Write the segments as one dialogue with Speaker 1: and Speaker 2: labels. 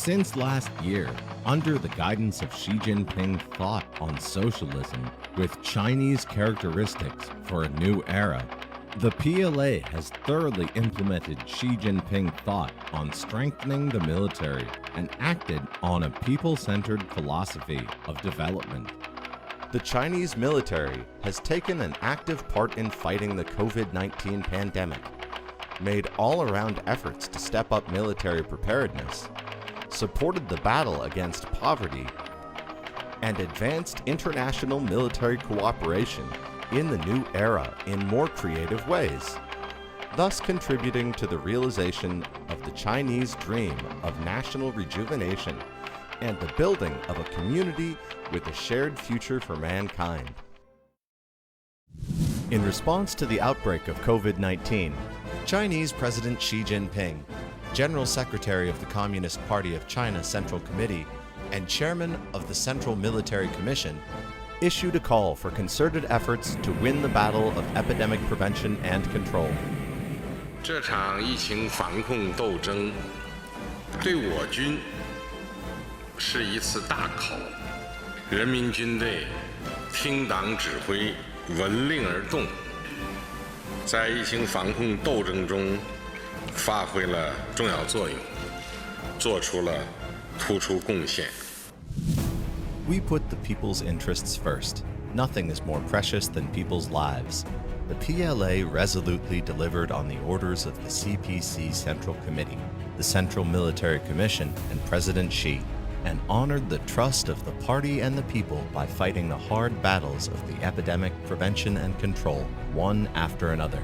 Speaker 1: Since last year, under the guidance of Xi Jinping, thought on socialism with Chinese characteristics for a new era, the PLA has thoroughly implemented Xi Jinping thought on strengthening the military and acted on a people-centered philosophy of development. The Chinese military has taken an active part in fighting the COVID-19 pandemic, made all-around efforts to step up military preparedness, supported the battle against poverty, and advanced international military cooperation in the new era in more creative ways, thus contributing to the realization of the Chinese dream of national rejuvenation and the building of a community with a shared future for mankind. In response to the outbreak of COVID-19, Chinese President Xi Jinping, General Secretary of the Communist Party of China Central Committee and Chairman of the Central Military Commission, issued a call for concerted efforts to win the battle of epidemic prevention and control.
Speaker 2: 这场疫情防控斗争对我军是一次大考，人民军队听党指挥，闻令而动，在疫情防控斗争中发挥了重要作用，做出了突出贡献。
Speaker 1: We put the people's interests first. Nothing is more precious than people's lives. The PLA resolutely delivered on the orders of the CPC Central Committee, the Central Military Commission, and President Xi, and honored the trust of the party and the people by fighting the hard battles of the epidemic prevention and control, one after another.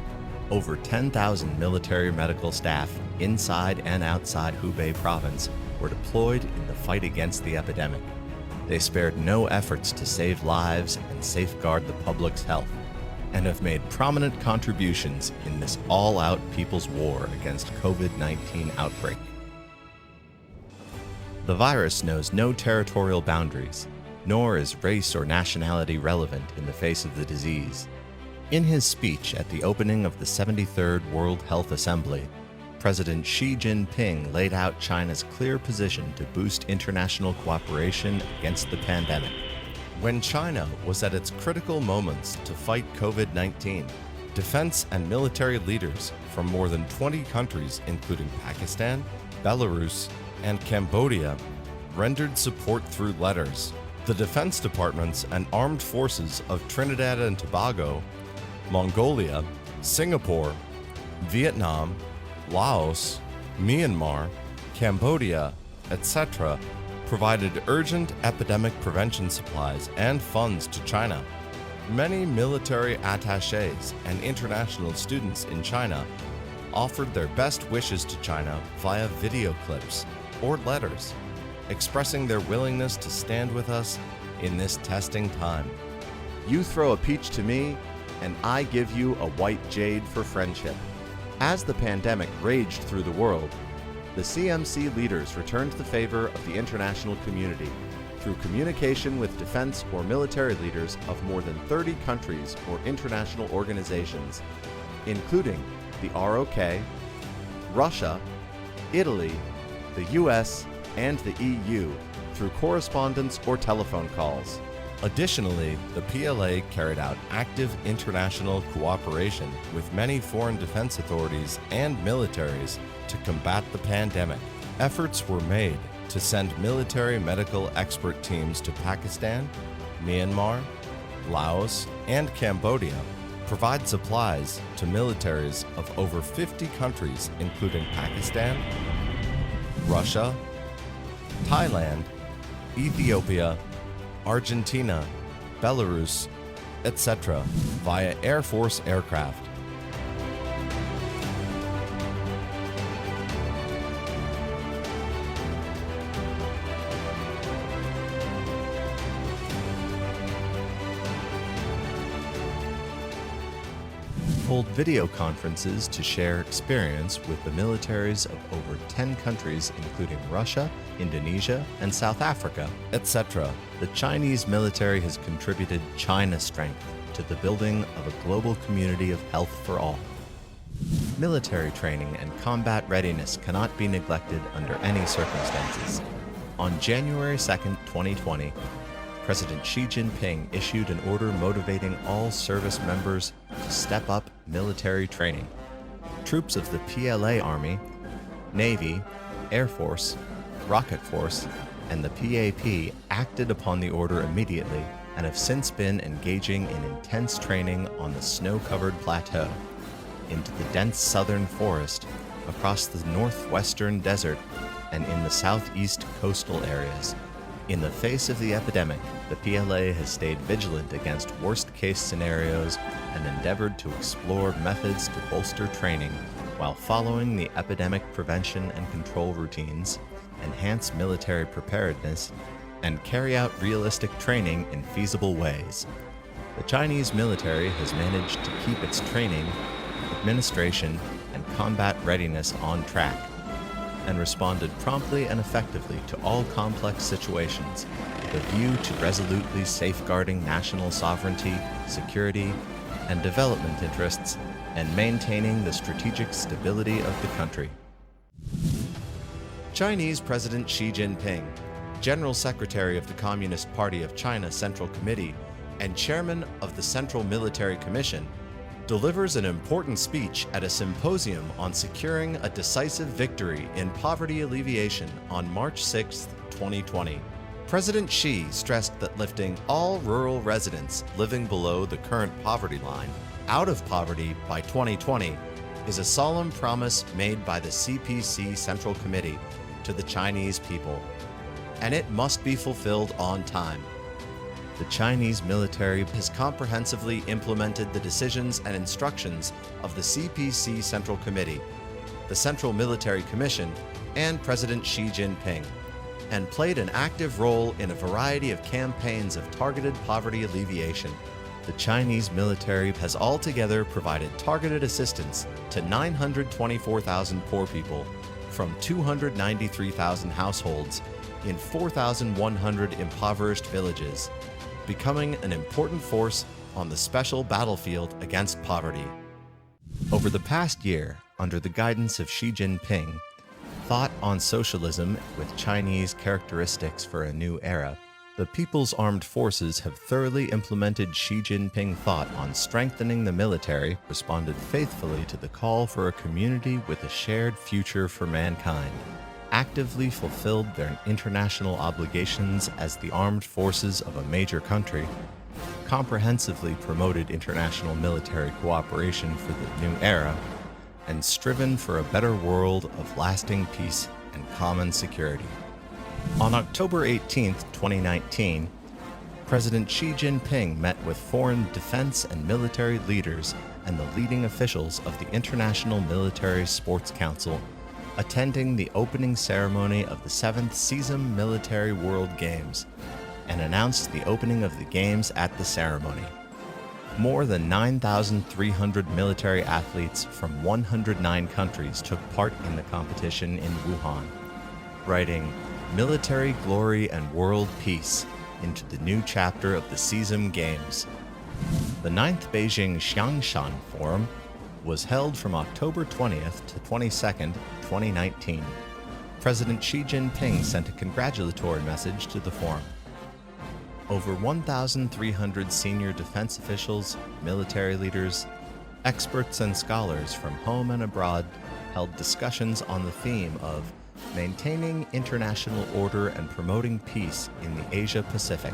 Speaker 1: Over 10,000 military medical staff inside and outside Hubei province were deployed in the fight against the epidemic. They spared no efforts to save lives and safeguard the public's health, and have made prominent contributions in this all-out people's war against COVID-19 outbreak. The virus knows no territorial boundaries, nor is race or nationality relevant in the face of the disease. In his speech at the opening of the 73rd World Health Assembly, President Xi Jinping laid out China's clear position to boost international cooperation against the pandemic. When China was at its critical moments to fight COVID-19, defense and military leaders from more than 20 countries, including Pakistan, Belarus, and Cambodia, rendered support through letters. The defense departments and armed forces of Trinidad and Tobago, Mongolia, Singapore, Vietnam, Laos, Myanmar, Cambodia, etc., provided urgent epidemic prevention supplies and funds to China. Many military attachés and international students in China offered their best wishes to China via video clips or letters, expressing their willingness to stand with us in this testing time. You throw a peach to me, and I give you a white jade for friendship. As the pandemic raged through the world, the CMC leaders returned the favor of the international community through communication with defense or military leaders of more than 30 countries or international organizations, including the ROK, Russia, Italy, the US, and the EU through correspondence or telephone calls. Additionally, the PLA carried out active international cooperation with many foreign defense authorities and militaries to combat the pandemic. Efforts were made to send military medical expert teams to Pakistan, Myanmar, Laos, and Cambodia, provide supplies to militaries of over 50 countries including Pakistan, Russia, Thailand, Ethiopia, Argentina, Belarus, etc., via Air Force aircraft. Hold video conferences to share experience with the militaries of over 10 countries including Russia, Indonesia, and South Africa, etc. The Chinese military has contributed China strength to the building of a global community of health for all. Military training and combat readiness cannot be neglected under any circumstances. On January 2, 2020, President Xi Jinping issued an order motivating all service members to step up military training. Troops of the PLA Army, Navy, Air Force, Rocket Force, and the PAP acted upon the order immediately and have since been engaging in intense training on the snow-covered plateau, into the dense southern forest, across the northwestern desert, and in the southeast coastal areas. In the face of the epidemic, the PLA has stayed vigilant against worst-case scenarios and endeavored to explore methods to bolster training while following the epidemic prevention and control routines, enhance military preparedness, and carry out realistic training in feasible ways. The Chinese military has managed to keep its training, administration, and combat readiness on track, and responded promptly and effectively to all complex situations with a view to resolutely safeguarding national sovereignty, security, and development interests, and maintaining the strategic stability of the country. Chinese President Xi Jinping, General Secretary of the Communist Party of China Central Committee and Chairman of the Central Military Commission, delivers an important speech at a symposium on securing a decisive victory in poverty alleviation on March 6, 2020. President Xi stressed that lifting all rural residents living below the current poverty line out of poverty by 2020 is a solemn promise made by the CPC Central Committee to the Chinese people, and it must be fulfilled on time. The Chinese military has comprehensively implemented the decisions and instructions of the CPC Central Committee, the Central Military Commission, and President Xi Jinping, and played an active role in a variety of campaigns of targeted poverty alleviation. The Chinese military has altogether provided targeted assistance to 924,000 poor people from 293,000 households in 4,100 impoverished villages, becoming an important force on the special battlefield against poverty. Over the past year, under the guidance of Xi Jinping, thought on socialism with Chinese characteristics for a new era, the People's Armed Forces have thoroughly implemented Xi Jinping thought on strengthening the military, responded faithfully to the call for a community with a shared future for mankind, actively fulfilled their international obligations as the armed forces of a major country, comprehensively promoted international military cooperation for the new era, and striven for a better world of lasting peace and common security. On October 18, 2019, President Xi Jinping met with foreign defense and military leaders and the leading officials of the International Military Sports Council, attending the opening ceremony of the 7th CISM Military World Games, and announced the opening of the Games at the ceremony. More than 9,300 military athletes from 109 countries took part in the competition in Wuhan, writing "Military Glory and World Peace" into the new chapter of the CISM Games. The 9th Beijing Xiangshan Forum was held from October 20th to 22nd, 2019. President Xi Jinping sent a congratulatory message to the forum. Over 1,300 senior defense officials, military leaders, experts, and scholars from home and abroad held discussions on the theme of maintaining international order and promoting peace in the Asia-Pacific.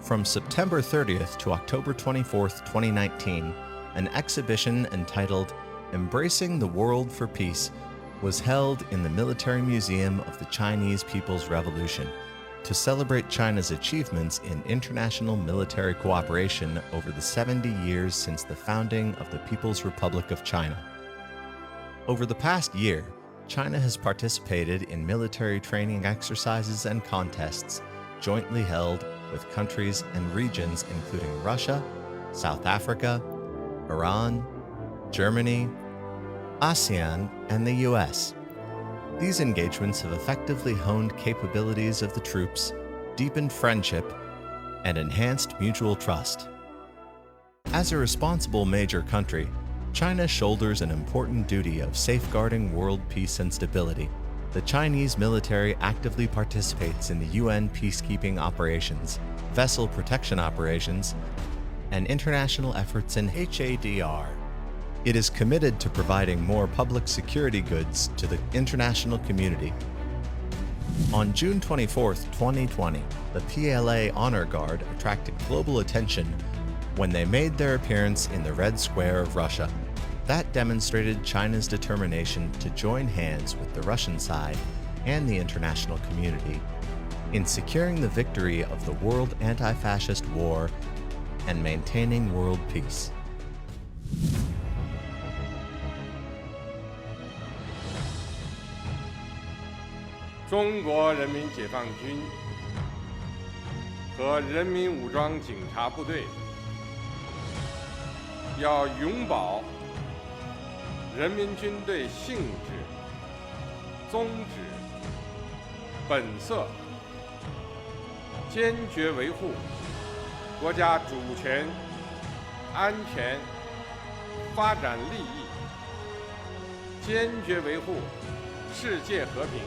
Speaker 1: From September 30th to October 24th, 2019, an exhibition entitled "Embracing the World for Peace" was held in the Military Museum of the Chinese People's Revolution to celebrate China's achievements in international military cooperation over the 70 years since the founding of the People's Republic of China. Over the past year, China has participated in military training exercises and contests jointly held with countries and regions including Russia, South Africa, Iran, Germany, ASEAN, and the US. These engagements have effectively honed capabilities of the troops, deepened friendship, and enhanced mutual trust. As a responsible major country, China shoulders an important duty of safeguarding world peace and stability. The Chinese military actively participates in the UN peacekeeping operations, vessel protection operations, and international efforts in HADR. It is committed to providing more public security goods to the international community. On June 24, 2020, the PLA Honor Guard attracted global attention when they made their appearance in the Red Square of Russia. That demonstrated China's determination to join hands with the Russian side and the international community in securing the victory of the world anti-fascist war and maintaining world peace.
Speaker 2: 中国人民解放军和人民武装警察部队要永葆人民军队性质、宗旨、本色，坚决维护国家主权、安全、发展利益，坚决维护世界和平，